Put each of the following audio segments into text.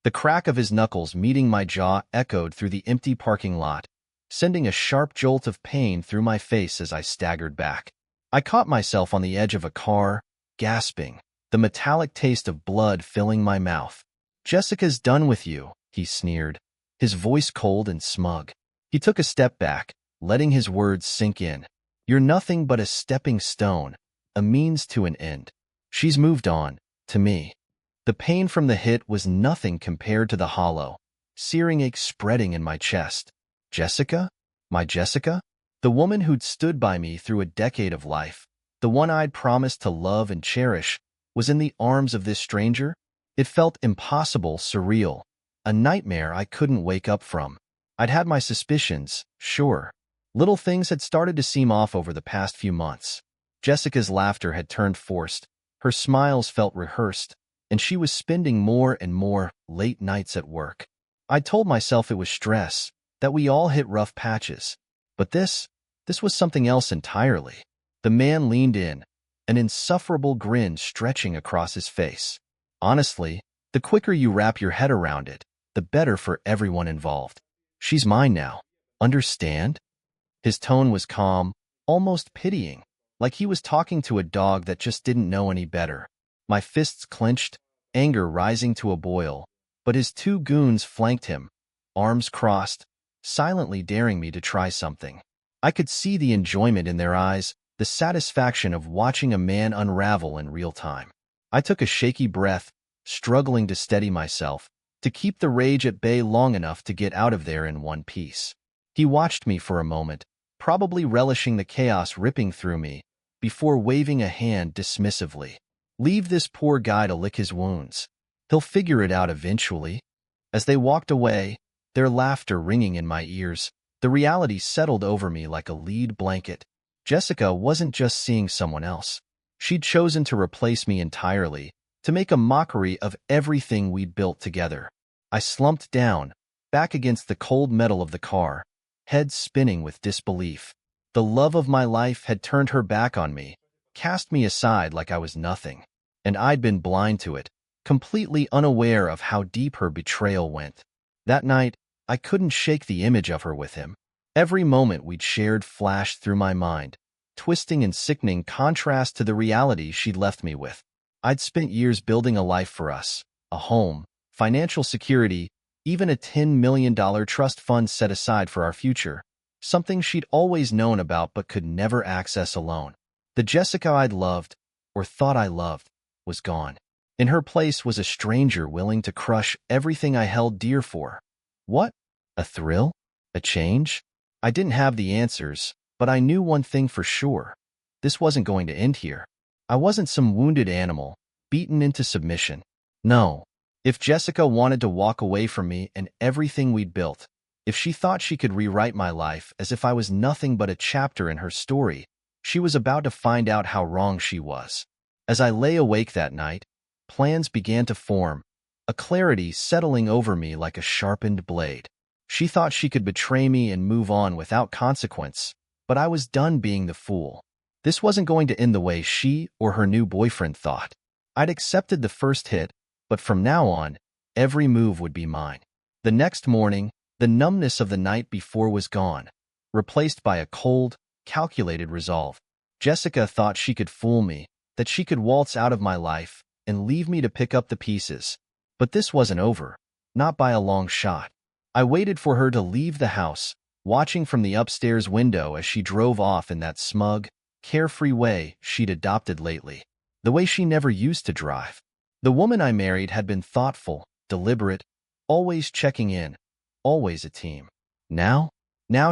The crack of his knuckles meeting my jaw echoed through the empty parking lot, sending a sharp jolt of pain through my face as I staggered back. I caught myself on the edge of a car, gasping, the metallic taste of blood filling my mouth. "Jessica's done with you," he sneered, his voice cold and smug. He took a step back, letting his words sink in. "You're nothing but a stepping stone, a means to an end. She's moved on, to me." The pain from the hit was nothing compared to the hollow, searing ache spreading in my chest. Jessica? My Jessica? The woman who'd stood by me through a decade of life, the one I'd promised to love and cherish, was in the arms of this stranger? It felt impossible, surreal, a nightmare I couldn't wake up from. I'd had my suspicions, sure. Little things had started to seem off over the past few months. Jessica's laughter had turned forced, her smiles felt rehearsed, and she was spending more and more late nights at work. I told myself it was stress, that we all hit rough patches. But this was something else entirely. The man leaned in, an insufferable grin stretching across his face. "Honestly, the quicker you wrap your head around it, the better for everyone involved. She's mine now. Understand?" His tone was calm, almost pitying, like he was talking to a dog that just didn't know any better. My fists clenched, anger rising to a boil, but his two goons flanked him, arms crossed, silently daring me to try something. I could see the enjoyment in their eyes, the satisfaction of watching a man unravel in real time. I took a shaky breath, struggling to steady myself, to keep the rage at bay long enough to get out of there in one piece. He watched me for a moment, probably relishing the chaos ripping through me, before waving a hand dismissively. "Leave this poor guy to lick his wounds. He'll figure it out eventually." As they walked away, their laughter ringing in my ears, the reality settled over me like a lead blanket. Jessica wasn't just seeing someone else. She'd chosen to replace me entirely, to make a mockery of everything we'd built together. I slumped down, back against the cold metal of the car, head spinning with disbelief. The love of my life had turned her back on me, cast me aside like I was nothing. And I'd been blind to it, completely unaware of how deep her betrayal went. That night, I couldn't shake the image of her with him. Every moment we'd shared flashed through my mind, twisting in sickening contrast to the reality she'd left me with. I'd spent years building a life for us, a home, financial security, even a $10 million trust fund set aside for our future, something she'd always known about but could never access alone. The Jessica I'd loved, or thought I loved, was gone. In her place was a stranger willing to crush everything I held dear for. What? A thrill? A change? I didn't have the answers, but I knew one thing for sure. This wasn't going to end here. I wasn't some wounded animal, beaten into submission. No. If Jessica wanted to walk away from me and everything we'd built, if she thought she could rewrite my life as if I was nothing but a chapter in her story, she was about to find out how wrong she was. As I lay awake that night, plans began to form, a clarity settling over me like a sharpened blade. She thought she could betray me and move on without consequence, but I was done being the fool. This wasn't going to end the way she or her new boyfriend thought. I'd accepted the first hit, but from now on, every move would be mine. The next morning, the numbness of the night before was gone, replaced by a cold, calculated resolve. Jessica thought she could fool me, that she could waltz out of my life and leave me to pick up the pieces. But this wasn't over, not by a long shot. I waited for her to leave the house, watching from the upstairs window as she drove off in that smug, carefree way she'd adopted lately, the way she never used to drive. The woman I married had been thoughtful, deliberate, always checking in, always a team. Now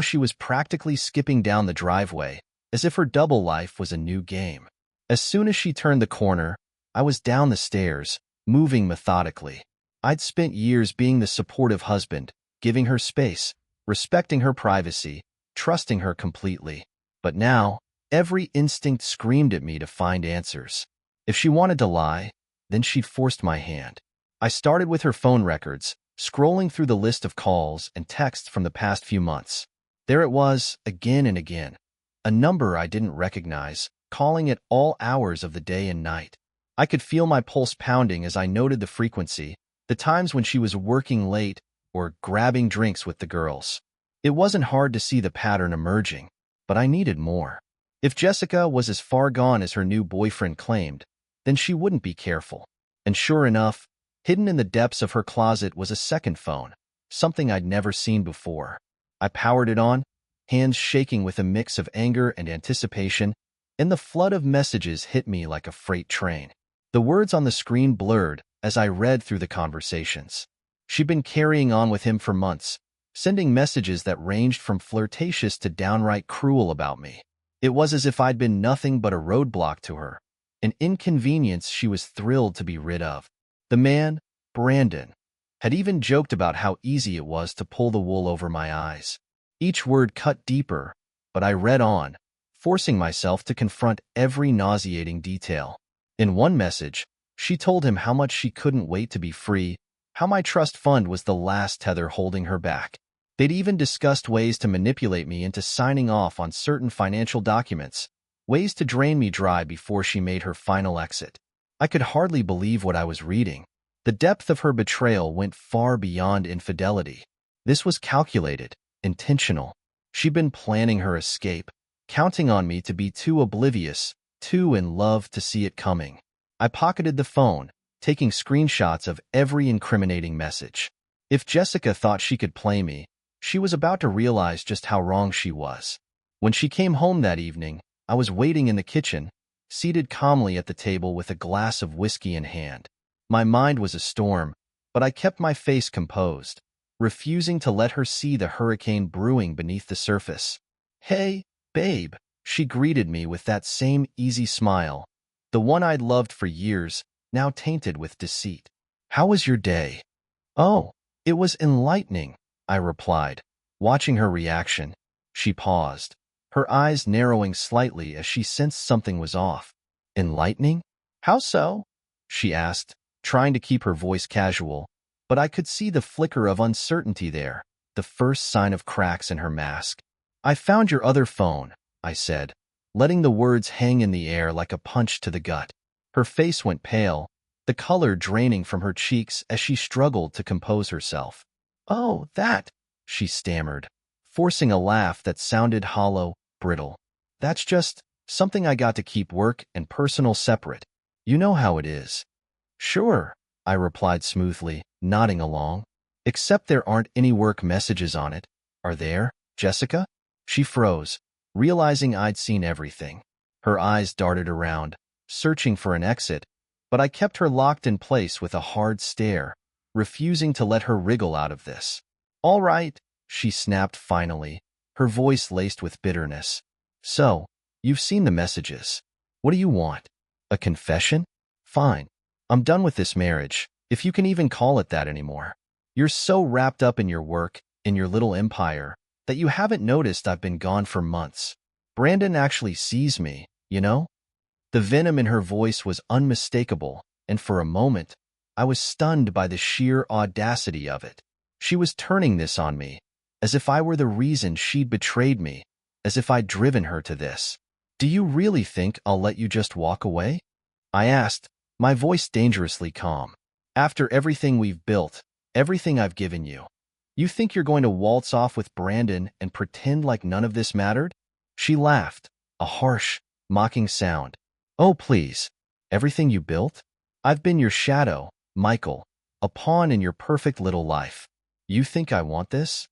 she was practically skipping down the driveway, as if her double life was a new game. As soon as she turned the corner, I was down the stairs, moving methodically. I'd spent years being the supportive husband, giving her space, respecting her privacy, trusting her completely. But now, every instinct screamed at me to find answers. If she wanted to lie, then she'd forced my hand. I started with her phone records, scrolling through the list of calls and texts from the past few months. There it was, again and again. A number I didn't recognize, calling at all hours of the day and night. I could feel my pulse pounding as I noted the frequency, The times when she was working late or grabbing drinks with the girls. It wasn't hard to see the pattern emerging, but I needed more. If Jessica was as far gone as her new boyfriend claimed, then she wouldn't be careful. And sure enough, hidden in the depths of her closet was a second phone, something I'd never seen before. I powered it on, hands shaking with a mix of anger and anticipation, and the flood of messages hit me like a freight train. The words on the screen blurred as I read through the conversations. She'd been carrying on with him for months, sending messages that ranged from flirtatious to downright cruel about me. It was as if I'd been nothing but a roadblock to her, an inconvenience she was thrilled to be rid of. The man, Brandon, had even joked about how easy it was to pull the wool over my eyes. Each word cut deeper, but I read on, forcing myself to confront every nauseating detail. In one message, she told him how much she couldn't wait to be free, how my trust fund was the last tether holding her back. They'd even discussed ways to manipulate me into signing off on certain financial documents, ways to drain me dry before she made her final exit. I could hardly believe what I was reading. The depth of her betrayal went far beyond infidelity. This was calculated, intentional. She'd been planning her escape, counting on me to be too oblivious, too in love to see it coming. I pocketed the phone, taking screenshots of every incriminating message. If Jessica thought she could play me, she was about to realize just how wrong she was. When she came home that evening, I was waiting in the kitchen, seated calmly at the table with a glass of whiskey in hand. My mind was a storm, but I kept my face composed, refusing to let her see the hurricane brewing beneath the surface. "Hey, babe," she greeted me with that same easy smile, the one I'd loved for years, now tainted with deceit. "How was your day?" "Oh, it was enlightening," I replied. Watching her reaction, she paused, her eyes narrowing slightly as she sensed something was off. "Enlightening? How so?" she asked, trying to keep her voice casual, but I could see the flicker of uncertainty there, the first sign of cracks in her mask. "I found your other phone," I said, letting the words hang in the air like a punch to the gut. Her face went pale, the color draining from her cheeks as she struggled to compose herself. "Oh, that," she stammered, forcing a laugh that sounded hollow, brittle. "That's just something I got to keep work and personal separate. You know how it is." "Sure," I replied smoothly, nodding along. "Except there aren't any work messages on it, are there, Jessica?" She froze, realizing I'd seen everything. Her eyes darted around, searching for an exit, but I kept her locked in place with a hard stare, refusing to let her wriggle out of this. "All right," she snapped finally, her voice laced with bitterness. "So, you've seen the messages. What do you want? A confession? Fine. I'm done with this marriage, if you can even call it that anymore. You're so wrapped up in your work, in your little empire, that you haven't noticed I've been gone for months. Brandon actually sees me, you know?" The venom in her voice was unmistakable, and for a moment, I was stunned by the sheer audacity of it. She was turning this on me, as if I were the reason she'd betrayed me, as if I'd driven her to this. "Do you really think I'll let you just walk away?" I asked, my voice dangerously calm. "After everything we've built, everything I've given you, you think you're going to waltz off with Brandon and pretend like none of this mattered?" She laughed, a harsh, mocking sound. "Oh, please. Everything you built? I've been your shadow, Michael, a pawn in your perfect little life. You think I want this?"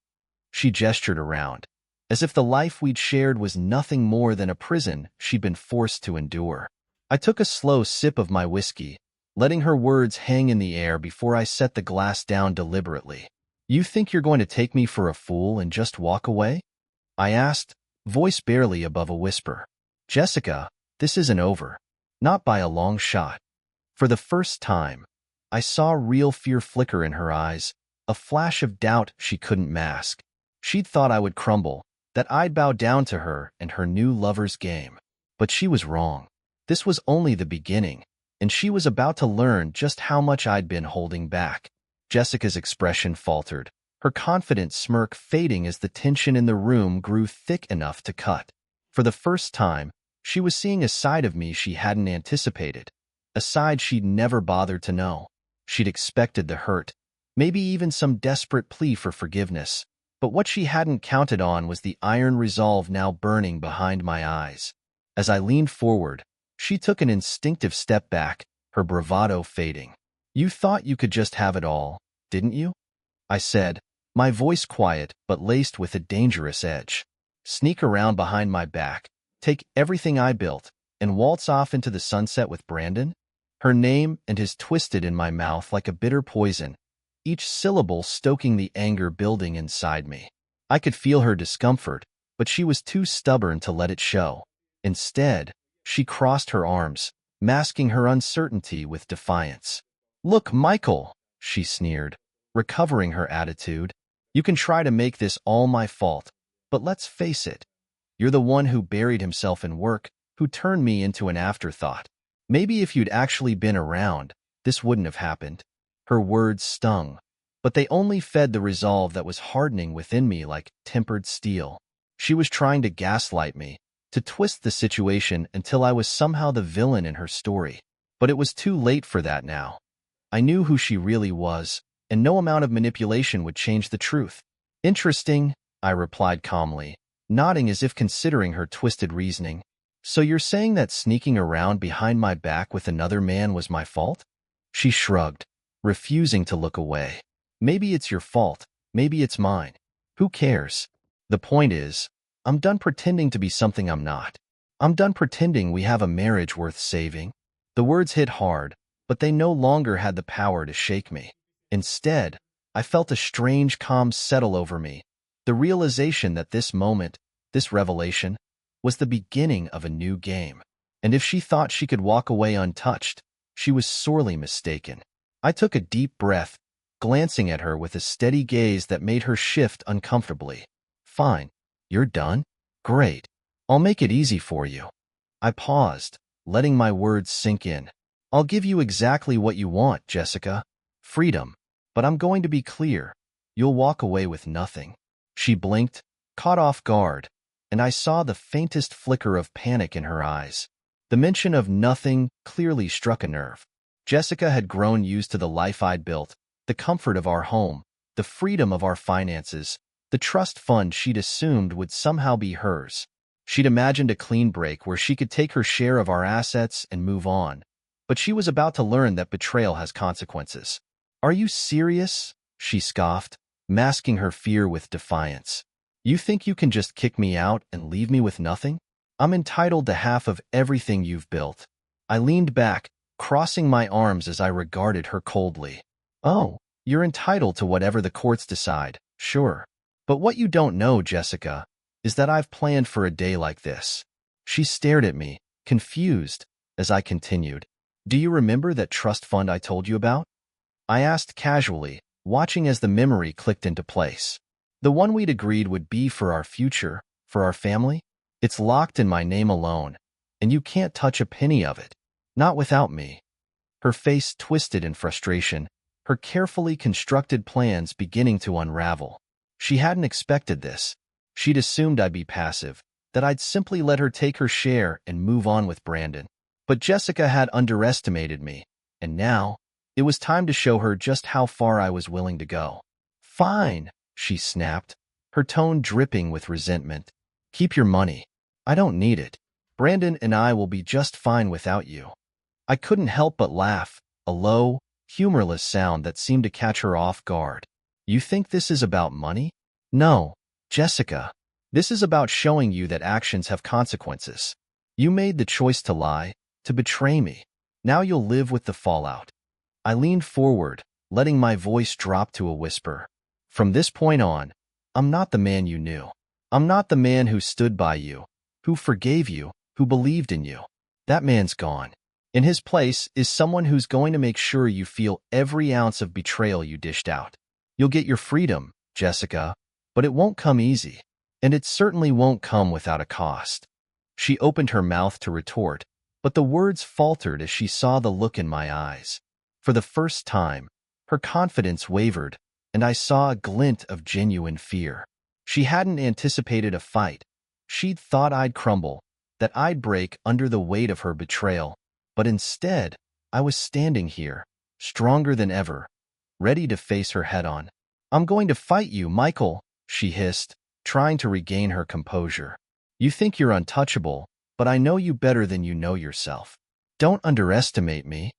She gestured around, as if the life we'd shared was nothing more than a prison she'd been forced to endure. I took a slow sip of my whiskey, letting her words hang in the air before I set the glass down deliberately. "You think you're going to take me for a fool and just walk away?" I asked, voice barely above a whisper. "Jessica, this isn't over. Not by a long shot." For the first time, I saw real fear flicker in her eyes, a flash of doubt she couldn't mask. She'd thought I would crumble, that I'd bow down to her and her new lover's game. But she was wrong. This was only the beginning, and she was about to learn just how much I'd been holding back. Jessica's expression faltered, her confident smirk fading as the tension in the room grew thick enough to cut. For the first time, she was seeing a side of me she hadn't anticipated, a side she'd never bothered to know. She'd expected the hurt, maybe even some desperate plea for forgiveness, but what she hadn't counted on was the iron resolve now burning behind my eyes. As I leaned forward, she took an instinctive step back, her bravado fading. "You thought you could just have it all, didn't you?" I said, my voice quiet but laced with a dangerous edge. "Sneak around behind my back, take everything I built, and waltz off into the sunset with Brandon?" Her name and his twisted in my mouth like a bitter poison, each syllable stoking the anger building inside me. I could feel her discomfort, but she was too stubborn to let it show. Instead, she crossed her arms, masking her uncertainty with defiance. "Look, Michael," she sneered, recovering her attitude. "You can try to make this all my fault, but let's face it. You're the one who buried himself in work, who turned me into an afterthought. Maybe if you'd actually been around, this wouldn't have happened." Her words stung, but they only fed the resolve that was hardening within me like tempered steel. She was trying to gaslight me, to twist the situation until I was somehow the villain in her story. But it was too late for that now. I knew who she really was, and no amount of manipulation would change the truth. "Interesting," I replied calmly, nodding as if considering her twisted reasoning. "So you're saying that sneaking around behind my back with another man was my fault?" She shrugged, refusing to look away. "Maybe it's your fault, maybe it's mine. Who cares? The point is, I'm done pretending to be something I'm not. I'm done pretending we have a marriage worth saving." The words hit hard, but they no longer had the power to shake me. Instead, I felt a strange calm settle over me, the realization that this moment, this revelation, was the beginning of a new game. And if she thought she could walk away untouched, she was sorely mistaken. I took a deep breath, glancing at her with a steady gaze that made her shift uncomfortably. "Fine. You're done? Great. I'll make it easy for you." I paused, letting my words sink in. "I'll give you exactly what you want, Jessica. Freedom. But I'm going to be clear. You'll walk away with nothing." She blinked, caught off guard, and I saw the faintest flicker of panic in her eyes. The mention of nothing clearly struck a nerve. Jessica had grown used to the life I'd built, the comfort of our home, the freedom of our finances, the trust fund she'd assumed would somehow be hers. She'd imagined a clean break where she could take her share of our assets and move on. But she was about to learn that betrayal has consequences. "Are you serious?" she scoffed, masking her fear with defiance. "You think you can just kick me out and leave me with nothing? I'm entitled to half of everything you've built." I leaned back, crossing my arms as I regarded her coldly. "Oh, you're entitled to whatever the courts decide, sure. But what you don't know, Jessica, is that I've planned for a day like this." She stared at me, confused, as I continued. "Do you remember that trust fund I told you about?" I asked casually, watching as the memory clicked into place. "The one we'd agreed would be for our future, for our family? It's locked in my name alone, and you can't touch a penny of it. Not without me." Her face twisted in frustration, her carefully constructed plans beginning to unravel. She hadn't expected this. She'd assumed I'd be passive, that I'd simply let her take her share and move on with Brandon. But Jessica had underestimated me, and now, it was time to show her just how far I was willing to go. "Fine," she snapped, her tone dripping with resentment. "Keep your money. I don't need it. Brandon and I will be just fine without you." I couldn't help but laugh, a low, humorless sound that seemed to catch her off guard. "You think this is about money? No, Jessica. This is about showing you that actions have consequences. You made the choice to lie, to betray me. Now you'll live with the fallout." I leaned forward, letting my voice drop to a whisper. "From this point on, I'm not the man you knew. I'm not the man who stood by you, who forgave you, who believed in you. That man's gone. In his place is someone who's going to make sure you feel every ounce of betrayal you dished out. You'll get your freedom, Jessica, but it won't come easy, and it certainly won't come without a cost." She opened her mouth to retort, but the words faltered as she saw the look in my eyes. For the first time, her confidence wavered, and I saw a glint of genuine fear. She hadn't anticipated a fight. She'd thought I'd crumble, that I'd break under the weight of her betrayal. But instead, I was standing here, stronger than ever, ready to face her head-on. "I'm going to fight you, Michael," she hissed, trying to regain her composure. "You think you're untouchable, but I know you better than you know yourself. Don't underestimate me."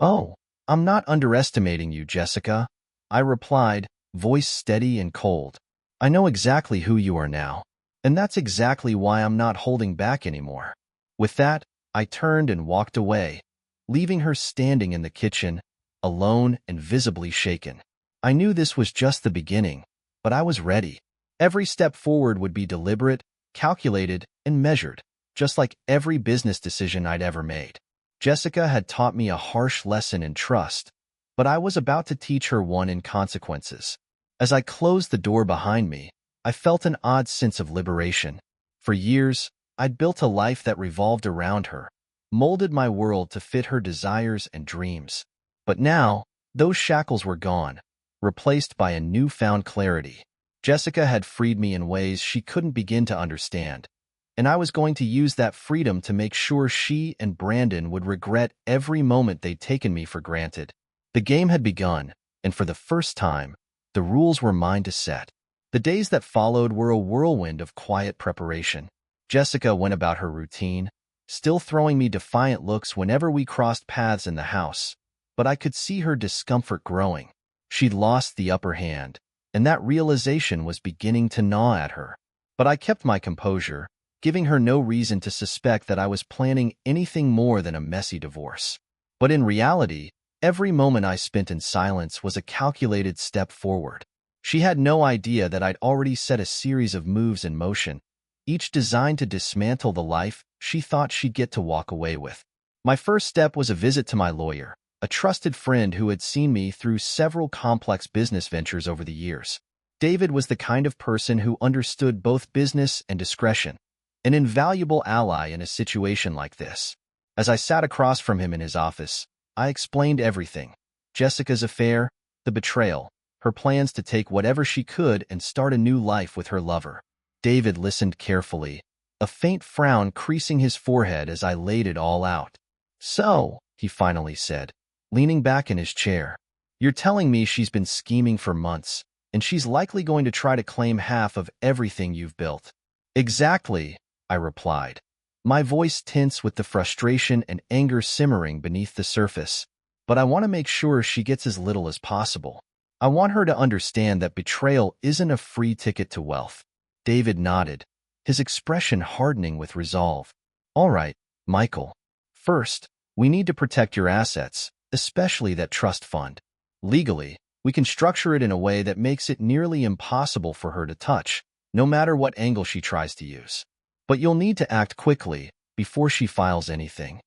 "Oh, I'm not underestimating you, Jessica," I replied, voice steady and cold. "I know exactly who you are now, and that's exactly why I'm not holding back anymore." With that, I turned and walked away, leaving her standing in the kitchen, alone and visibly shaken. I knew this was just the beginning, but I was ready. Every step forward would be deliberate, calculated, and measured, just like every business decision I'd ever made. Jessica had taught me a harsh lesson in trust, but I was about to teach her one in consequences. As I closed the door behind me, I felt an odd sense of liberation. For years, I'd built a life that revolved around her, molded my world to fit her desires and dreams. But now, those shackles were gone, replaced by a newfound clarity. Jessica had freed me in ways she couldn't begin to understand, and I was going to use that freedom to make sure she and Brandon would regret every moment they'd taken me for granted. The game had begun, and for the first time, the rules were mine to set. The days that followed were a whirlwind of quiet preparation. Jessica went about her routine, still throwing me defiant looks whenever we crossed paths in the house, but I could see her discomfort growing. She'd lost the upper hand, and that realization was beginning to gnaw at her. But I kept my composure, giving her no reason to suspect that I was planning anything more than a messy divorce. But in reality, every moment I spent in silence was a calculated step forward. She had no idea that I'd already set a series of moves in motion, each designed to dismantle the life she thought she'd get to walk away with. My first step was a visit to my lawyer, a trusted friend who had seen me through several complex business ventures over the years. David was the kind of person who understood both business and discretion, an invaluable ally in a situation like this. As I sat across from him in his office, I explained everything: Jessica's affair, the betrayal, her plans to take whatever she could and start a new life with her lover. David listened carefully, a faint frown creasing his forehead as I laid it all out. "So," he finally said, leaning back in his chair, "you're telling me she's been scheming for months, and she's likely going to try to claim half of everything you've built." "Exactly," I replied, my voice tense with the frustration and anger simmering beneath the surface. "But I want to make sure she gets as little as possible. I want her to understand that betrayal isn't a free ticket to wealth." David nodded, his expression hardening with resolve. "All right, Michael. First, we need to protect your assets, especially that trust fund. Legally, we can structure it in a way that makes it nearly impossible for her to touch, no matter what angle she tries to use. But you'll need to act quickly, before she files anything."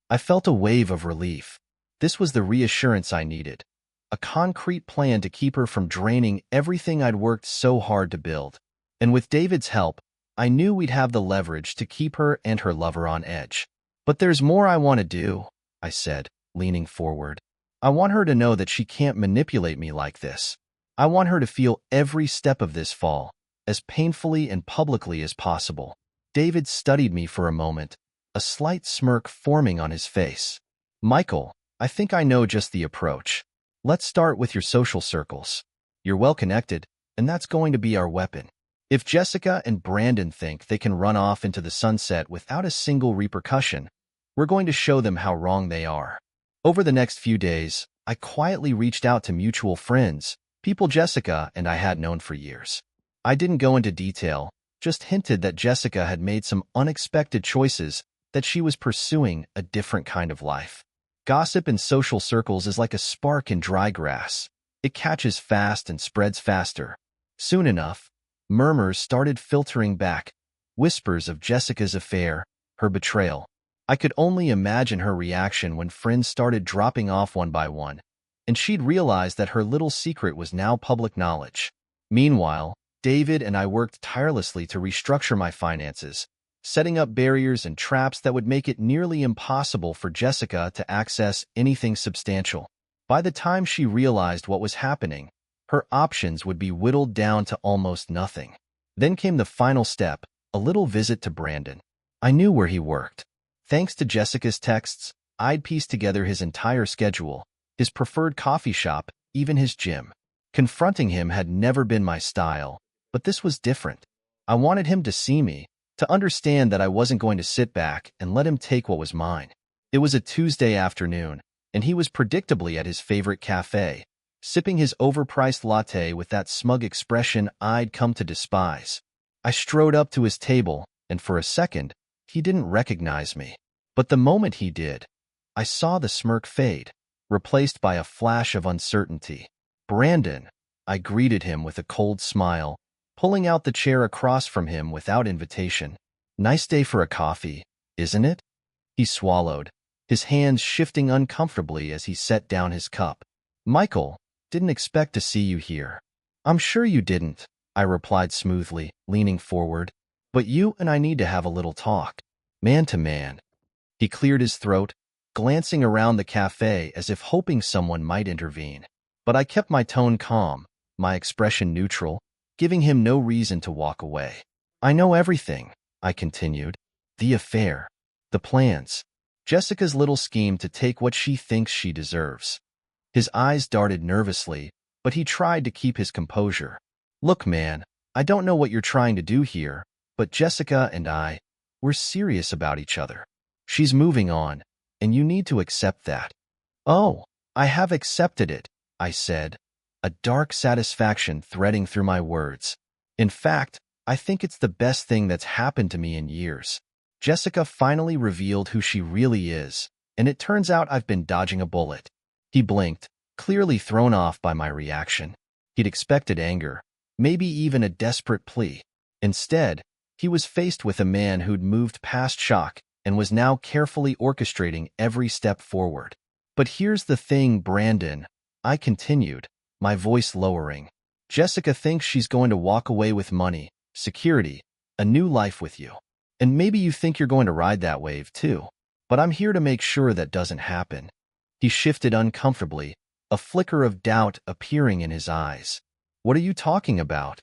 I felt a wave of relief. This was the reassurance I needed, a concrete plan to keep her from draining everything I'd worked so hard to build. And with David's help, I knew we'd have the leverage to keep her and her lover on edge. "But there's more I want to do," I said, leaning forward. "I want her to know that she can't manipulate me like this. I want her to feel every step of this fall, as painfully and publicly as possible." David studied me for a moment, a slight smirk forming on his face. "Michael, I think I know just the approach. Let's start with your social circles. You're well connected, and that's going to be our weapon. If Jessica and Brandon think they can run off into the sunset without a single repercussion, we're going to show them how wrong they are." Over the next few days, I quietly reached out to mutual friends, people Jessica and I had known for years. I didn't go into detail, just hinted that Jessica had made some unexpected choices, that she was pursuing a different kind of life. Gossip in social circles is like a spark in dry grass. It catches fast and spreads faster. Soon enough, murmurs started filtering back, whispers of Jessica's affair, her betrayal. I could only imagine her reaction when friends started dropping off one by one, and she'd realized that her little secret was now public knowledge. Meanwhile, David and I worked tirelessly to restructure my finances, setting up barriers and traps that would make it nearly impossible for Jessica to access anything substantial. By the time she realized what was happening, her options would be whittled down to almost nothing. Then came the final step, a little visit to Brandon. I knew where he worked. Thanks to Jessica's texts, I'd pieced together his entire schedule, his preferred coffee shop, even his gym. Confronting him had never been my style, but this was different. I wanted him to see me, to understand that I wasn't going to sit back and let him take what was mine. It was a Tuesday afternoon, and he was predictably at his favorite cafe, sipping his overpriced latte with that smug expression I'd come to despise. I strode up to his table, and for a second, he didn't recognize me. But the moment he did, I saw the smirk fade, replaced by a flash of uncertainty. "Brandon," I greeted him with a cold smile, pulling out the chair across from him without invitation. "Nice day for a coffee, isn't it?" He swallowed, his hands shifting uncomfortably as he set down his cup. "Michael, didn't expect to see you here." "I'm sure you didn't," I replied smoothly, leaning forward. "But you and I need to have a little talk. Man to man." He cleared his throat, glancing around the cafe as if hoping someone might intervene. But I kept my tone calm, my expression neutral, giving him no reason to walk away. "I know everything," I continued. "The affair, the plans, Jessica's little scheme to take what she thinks she deserves." His eyes darted nervously, but he tried to keep his composure. "Look, man, I don't know what you're trying to do here, but Jessica and we're serious about each other. She's moving on, and you need to accept that." "Oh, I have accepted it," I said, a dark satisfaction threading through my words. "In fact, I think it's the best thing that's happened to me in years. Jessica finally revealed who she really is, and it turns out I've been dodging a bullet." He blinked, clearly thrown off by my reaction. He'd expected anger, maybe even a desperate plea. Instead, he was faced with a man who'd moved past shock and was now carefully orchestrating every step forward. "But here's the thing, Brandon," I continued, my voice lowering. "Jessica thinks she's going to walk away with money, security, a new life with you. And maybe you think you're going to ride that wave too. But I'm here to make sure that doesn't happen." He shifted uncomfortably, a flicker of doubt appearing in his eyes. "What are you talking about?"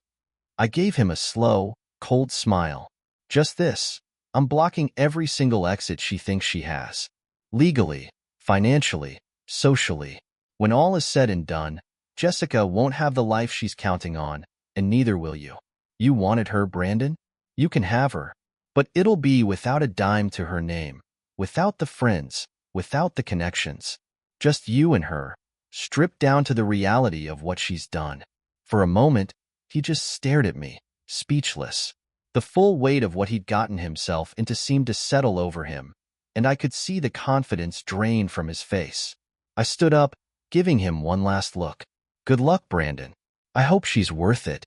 I gave him a slow, cold smile. "Just this. I'm blocking every single exit she thinks she has. Legally, financially, socially. When all is said and done, Jessica won't have the life she's counting on, and neither will you. You wanted her, Brandon? You can have her. But it'll be without a dime to her name, without the friends, without the connections. Just you and her, stripped down to the reality of what she's done." For a moment, he just stared at me, speechless. The full weight of what he'd gotten himself into seemed to settle over him, and I could see the confidence drain from his face. I stood up, giving him one last look. "Good luck, Brandon. I hope she's worth it."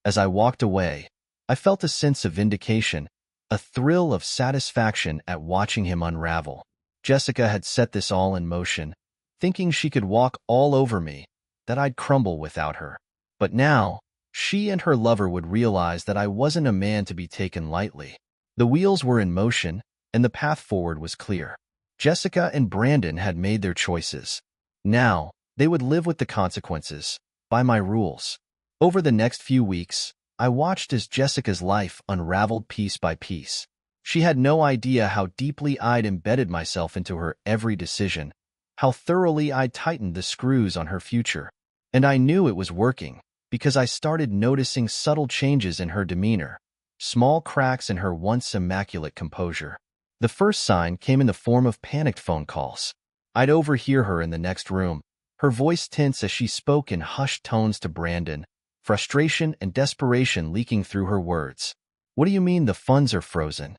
As I walked away, I felt a sense of vindication, a thrill of satisfaction at watching him unravel. Jessica had set this all in motion, thinking she could walk all over me, that I'd crumble without her. But now, she and her lover would realize that I wasn't a man to be taken lightly. The wheels were in motion, and the path forward was clear. Jessica and Brandon had made their choices. Now, they would live with the consequences, by my rules. Over the next few weeks, I watched as Jessica's life unraveled piece by piece. She had no idea how deeply I'd embedded myself into her every decision, how thoroughly I'd tightened the screws on her future. And I knew it was working, because I started noticing subtle changes in her demeanor, small cracks in her once immaculate composure. The first sign came in the form of panicked phone calls. I'd overhear her in the next room, her voice tense as she spoke in hushed tones to Brandon, frustration and desperation leaking through her words. "What do you mean the funds are frozen?"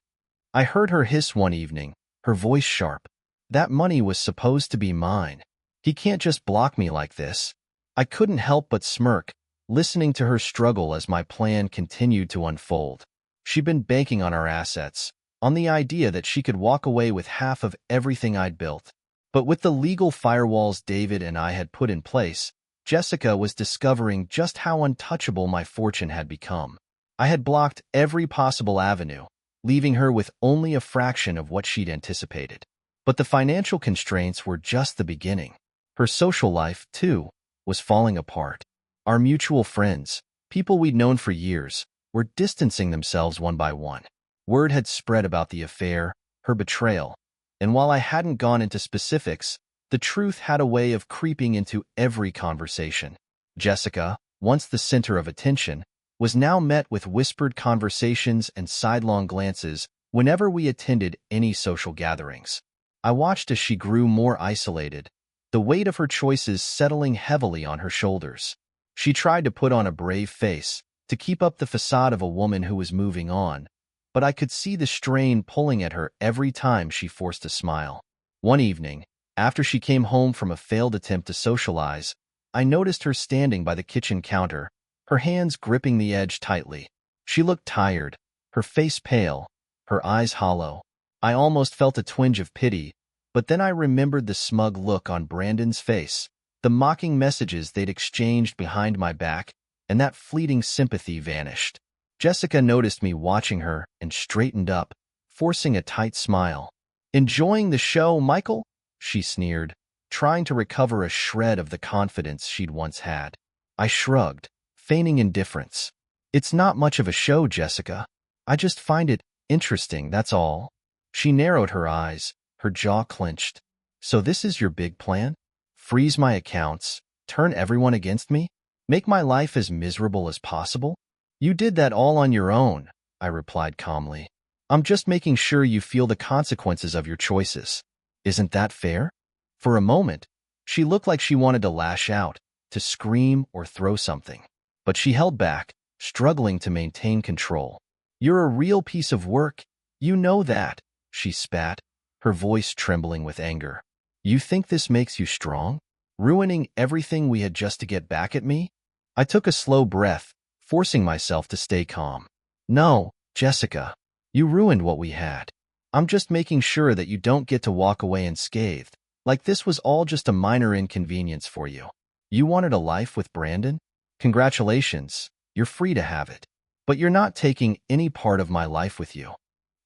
I heard her hiss one evening, her voice sharp. "That money was supposed to be mine. He can't just block me like this." I couldn't help but smirk, listening to her struggle as my plan continued to unfold. She'd been banking on our assets, on the idea that she could walk away with half of everything I'd built. But with the legal firewalls David and I had put in place, Jessica was discovering just how untouchable my fortune had become. I had blocked every possible avenue, leaving her with only a fraction of what she'd anticipated. But the financial constraints were just the beginning. Her social life, too, was falling apart. Our mutual friends, people we'd known for years, were distancing themselves one by one. Word had spread about the affair, her betrayal, and while I hadn't gone into specifics, The truth had a way of creeping into every conversation. Jessica, once the center of attention, was now met with whispered conversations and sidelong glances whenever we attended any social gatherings. I watched as she grew more isolated, the weight of her choices settling heavily on her shoulders. She tried to put on a brave face, to keep up the facade of a woman who was moving on, but I could see the strain pulling at her every time she forced a smile. One evening, after she came home from a failed attempt to socialize, I noticed her standing by the kitchen counter, her hands gripping the edge tightly. She looked tired, her face pale, her eyes hollow. I almost felt a twinge of pity, but then I remembered the smug look on Brandon's face, the mocking messages they'd exchanged behind my back, and that fleeting sympathy vanished. Jessica noticed me watching her and straightened up, forcing a tight smile. "Enjoying the show, Michael?" she sneered, trying to recover a shred of the confidence she'd once had. I shrugged, feigning indifference. "It's not much of a show, Jessica. I just find it interesting, that's all." She narrowed her eyes, her jaw clenched. "So this is your big plan? Freeze my accounts, turn everyone against me, make my life as miserable as possible?" "You did that all on your own," I replied calmly. "I'm just making sure you feel the consequences of your choices. Isn't that fair?" For a moment, she looked like she wanted to lash out, to scream or throw something. But she held back, struggling to maintain control. "You're a real piece of work. You know that," she spat, her voice trembling with anger. "You think this makes you strong? Ruining everything we had just to get back at me?" I took a slow breath, forcing myself to stay calm. "No, Jessica, you ruined what we had. I'm just making sure that you don't get to walk away unscathed, like this was all just a minor inconvenience for you. You wanted a life with Brandon? Congratulations, you're free to have it. But you're not taking any part of my life with you."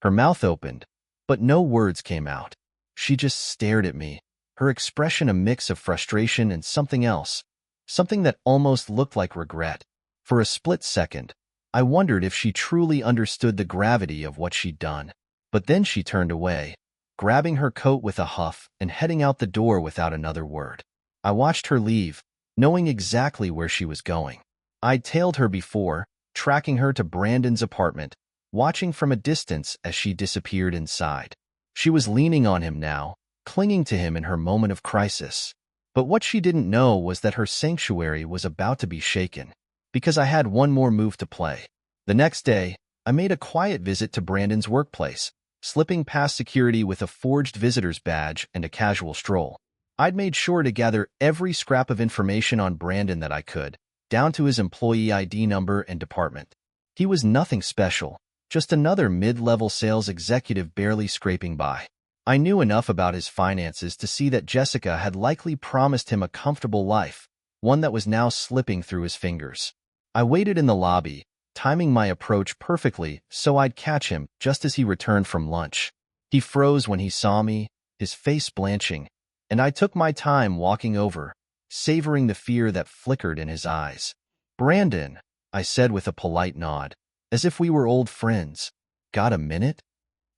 Her mouth opened, but no words came out. She just stared at me, her expression a mix of frustration and something else, something that almost looked like regret. For a split second, I wondered if she truly understood the gravity of what she'd done. But then she turned away, grabbing her coat with a huff and heading out the door without another word. I watched her leave, knowing exactly where she was going. I'd tailed her before, tracking her to Brandon's apartment, watching from a distance as she disappeared inside. She was leaning on him now, clinging to him in her moment of crisis. But what she didn't know was that her sanctuary was about to be shaken, because I had one more move to play. The next day, I made a quiet visit to Brandon's workplace, slipping past security with a forged visitor's badge and a casual stroll. I'd made sure to gather every scrap of information on Brandon that I could, down to his employee ID number and department. He was nothing special, just another mid-level sales executive barely scraping by. I knew enough about his finances to see that Jessica had likely promised him a comfortable life, one that was now slipping through his fingers. I waited in the lobby, timing my approach perfectly so I'd catch him just as he returned from lunch. He froze when he saw me, his face blanching, and I took my time walking over, savoring the fear that flickered in his eyes. "Brandon," I said with a polite nod, as if we were old friends. "Got a minute?"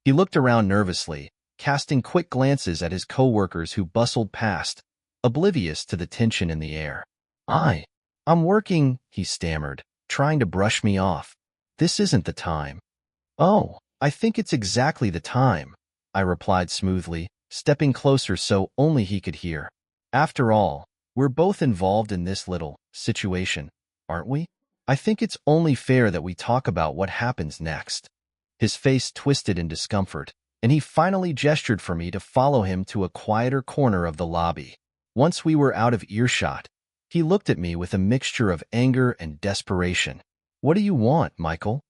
He looked around nervously, casting quick glances at his coworkers who bustled past, oblivious to the tension in the air. I'm working," he stammered, trying to brush me off. "This isn't the time." "Oh, I think it's exactly the time," I replied smoothly, stepping closer so only he could hear. "After all, we're both involved in this little situation, aren't we? I think it's only fair that we talk about what happens next." His face twisted in discomfort, and he finally gestured for me to follow him to a quieter corner of the lobby. Once we were out of earshot, he looked at me with a mixture of anger and desperation. "What do you want, Michael?"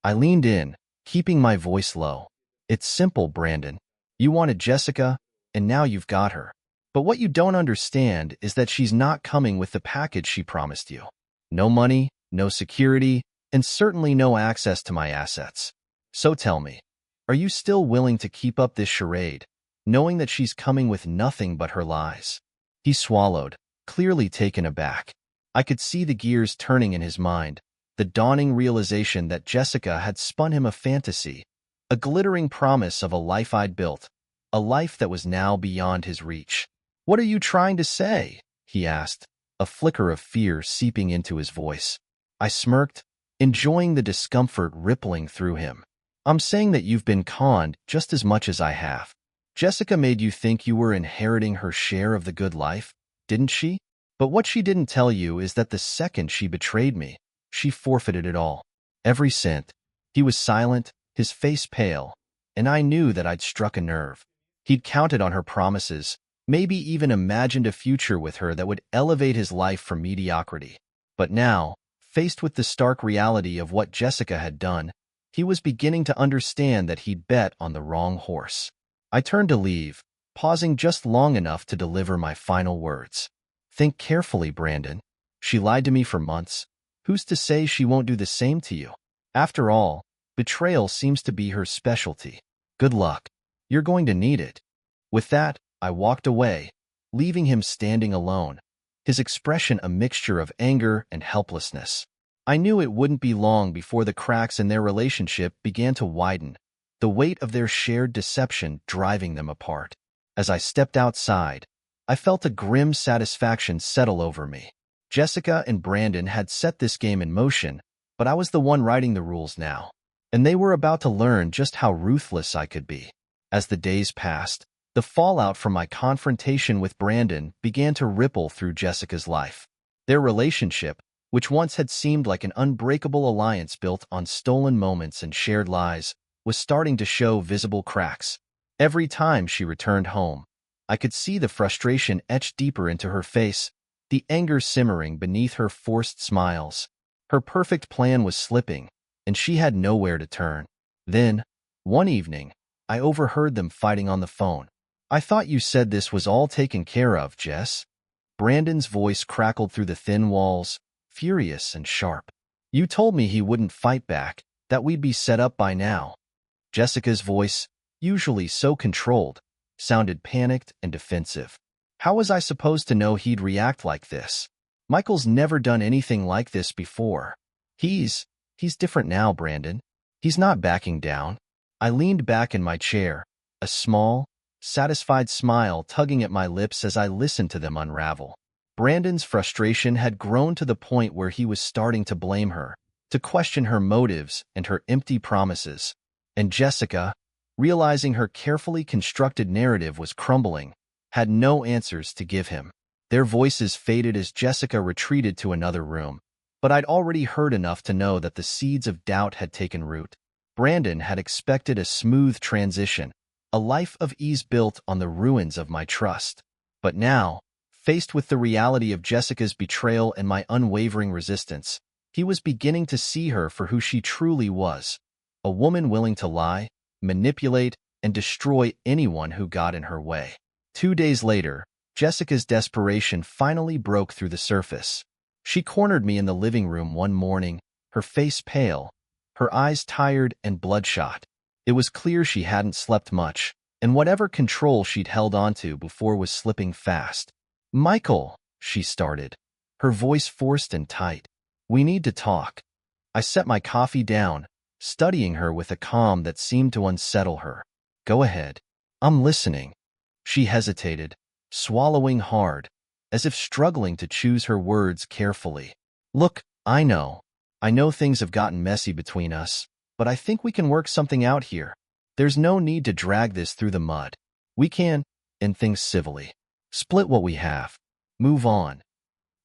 I leaned in, keeping my voice low. "It's simple, Brandon. You wanted Jessica, and now you've got her. But what you don't understand is that she's not coming with the package she promised you. No money, no security, and certainly no access to my assets. So tell me, are you still willing to keep up this charade, knowing that she's coming with nothing but her lies?" He swallowed, clearly taken aback. I could see the gears turning in his mind, the dawning realization that Jessica had spun him a fantasy, a glittering promise of a life I'd built, a life that was now beyond his reach. "What are you trying to say?" he asked, a flicker of fear seeping into his voice. I smirked, enjoying the discomfort rippling through him. "I'm saying that you've been conned just as much as I have. Jessica made you think you were inheriting her share of the good life, didn't she? But what she didn't tell you is that the second she betrayed me, she forfeited it all. Every cent." He was silent, his face pale, and I knew that I'd struck a nerve. He'd counted on her promises, maybe even imagined a future with her that would elevate his life from mediocrity. But now, faced with the stark reality of what Jessica had done, he was beginning to understand that he'd bet on the wrong horse. I turned to leave, pausing just long enough to deliver my final words. "Think carefully, Brandon. She lied to me for months. Who's to say she won't do the same to you? After all, betrayal seems to be her specialty. Good luck. You're going to need it." With that, I walked away, leaving him standing alone, his expression a mixture of anger and helplessness. I knew it wouldn't be long before the cracks in their relationship began to widen, the weight of their shared deception driving them apart. As I stepped outside, I felt a grim satisfaction settle over me. Jessica and Brandon had set this game in motion, but I was the one writing the rules now, and they were about to learn just how ruthless I could be. As the days passed, the fallout from my confrontation with Brandon began to ripple through Jessica's life. Their relationship, which once had seemed like an unbreakable alliance built on stolen moments and shared lies, was starting to show visible cracks. Every time she returned home, I could see the frustration etched deeper into her face, the anger simmering beneath her forced smiles. Her perfect plan was slipping, and she had nowhere to turn. Then, one evening, I overheard them fighting on the phone. "I thought you said this was all taken care of, Jess." Brandon's voice crackled through the thin walls, furious and sharp. "You told me he wouldn't fight back, that we'd be set up by now." Jessica's voice, usually so controlled, sounded panicked and defensive. How was I supposed to know he'd react like this? Michael's never done anything like this before. He's different now, Brandon. He's not backing down." I leaned back in my chair, a small, satisfied smile tugging at my lips as I listened to them unravel. Brandon's frustration had grown to the point where he was starting to blame her, to question her motives and her empty promises. And Jessica, realizing her carefully constructed narrative was crumbling, had no answers to give him. Their voices faded as Jessica retreated to another room, but I'd already heard enough to know that the seeds of doubt had taken root. Brandon had expected a smooth transition, a life of ease built on the ruins of my trust. But now, faced with the reality of Jessica's betrayal and my unwavering resistance, he was beginning to see her for who she truly was, a woman willing to lie, manipulate, and destroy anyone who got in her way. 2 days later, Jessica's desperation finally broke through the surface. She cornered me in the living room one morning, her face pale, her eyes tired and bloodshot. It was clear she hadn't slept much, and whatever control she'd held onto before was slipping fast. "Michael," she started, her voice forced and tight. "We need to talk." I set my coffee down, studying her with a calm that seemed to unsettle her. "Go ahead. I'm listening." She hesitated, swallowing hard, as if struggling to choose her words carefully. "Look, I know things have gotten messy between us, but I think we can work something out here. There's no need to drag this through the mud. We can, end things civilly. Split what we have. Move on."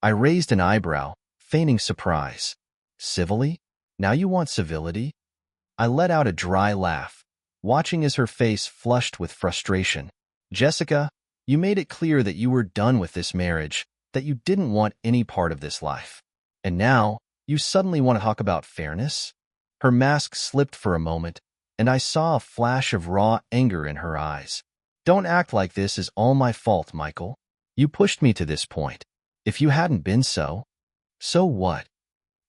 I raised an eyebrow, feigning surprise. "Civilly? Now you want civility?" I let out a dry laugh, watching as her face flushed with frustration. "Jessica, you made it clear that you were done with this marriage, that you didn't want any part of this life. And now, you suddenly want to talk about fairness?" Her mask slipped for a moment, and I saw a flash of raw anger in her eyes. "Don't act like this is all my fault, Michael. You pushed me to this point. If you hadn't been so what?"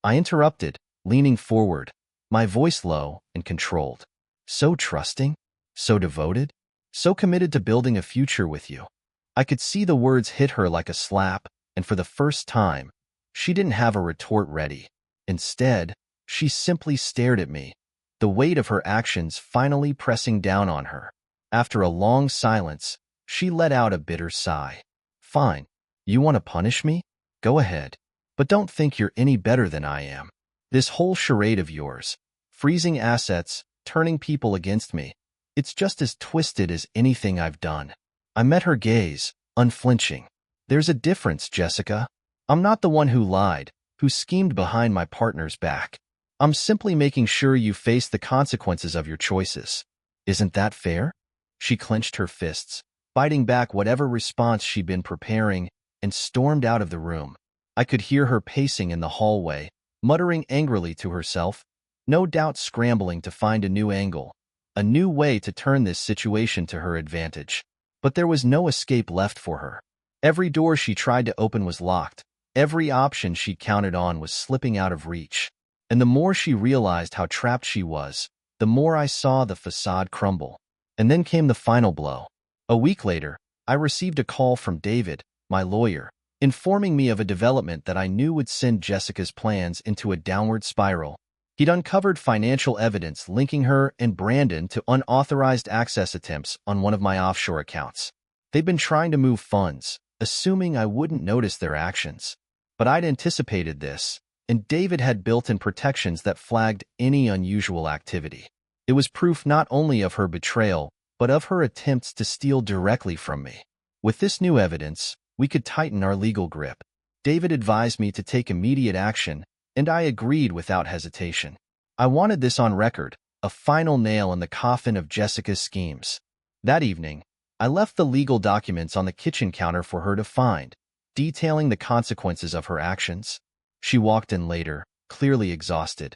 I interrupted, leaning forward, my voice low and controlled. "So trusting, so devoted, so committed to building a future with you." I could see the words hit her like a slap, and for the first time, she didn't have a retort ready. Instead, she simply stared at me, the weight of her actions finally pressing down on her. After a long silence, she let out a bitter sigh. Fine. You want to punish me? Go ahead. But don't think you're any better than I am. This whole charade of yours, freezing assets, turning people against me, it's just as twisted as anything I've done. I met her gaze, unflinching. There's a difference, Jessica. I'm not the one who lied, who schemed behind my partner's back. I'm simply making sure you face the consequences of your choices. Isn't that fair? She clenched her fists, biting back whatever response she'd been preparing, and stormed out of the room. I could hear her pacing in the hallway, muttering angrily to herself, no doubt scrambling to find a new angle, a new way to turn this situation to her advantage. But there was no escape left for her. Every door she tried to open was locked. Every option she'd counted on was slipping out of reach. And the more she realized how trapped she was, the more I saw the facade crumble. And then came the final blow. A week later, I received a call from David, my lawyer, informing me of a development that I knew would send Jessica's plans into a downward spiral. He'd uncovered financial evidence linking her and Brandon to unauthorized access attempts on one of my offshore accounts. They'd been trying to move funds, assuming I wouldn't notice their actions. But I'd anticipated this, and David had built-in protections that flagged any unusual activity. It was proof not only of her betrayal, but of her attempts to steal directly from me. With this new evidence, we could tighten our legal grip. David advised me to take immediate action, and I agreed without hesitation. I wanted this on record, a final nail in the coffin of Jessica's schemes. That evening, I left the legal documents on the kitchen counter for her to find, detailing the consequences of her actions. She walked in later, clearly exhausted,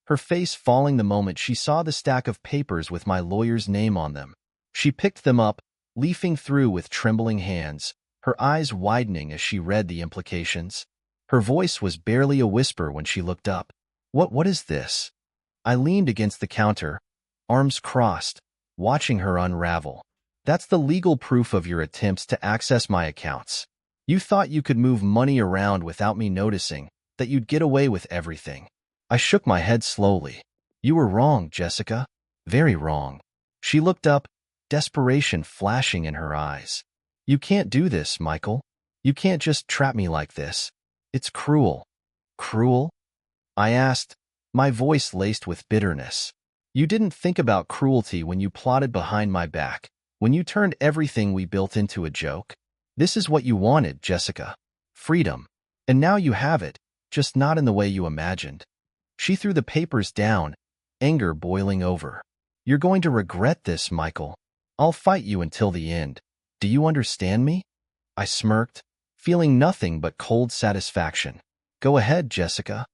her face falling the moment she saw the stack of papers with my lawyer's name on them. She picked them up, leafing through with trembling hands, her eyes widening as she read the implications. Her voice was barely a whisper when she looked up. What is this? I leaned against the counter, arms crossed, watching her unravel. That's the legal proof of your attempts to access my accounts. You thought you could move money around without me noticing, that you'd get away with everything. I shook my head slowly. You were wrong, Jessica. Very wrong. She looked up, desperation flashing in her eyes. You can't do this, Michael. You can't just trap me like this. It's cruel. Cruel? I asked, my voice laced with bitterness. You didn't think about cruelty when you plotted behind my back, when you turned everything we built into a joke. This is what you wanted, Jessica. Freedom. And now you have it, just not in the way you imagined. She threw the papers down, anger boiling over. You're going to regret this, Michael. I'll fight you until the end. Do you understand me? I smirked, feeling nothing but cold satisfaction. Go ahead, Jessica.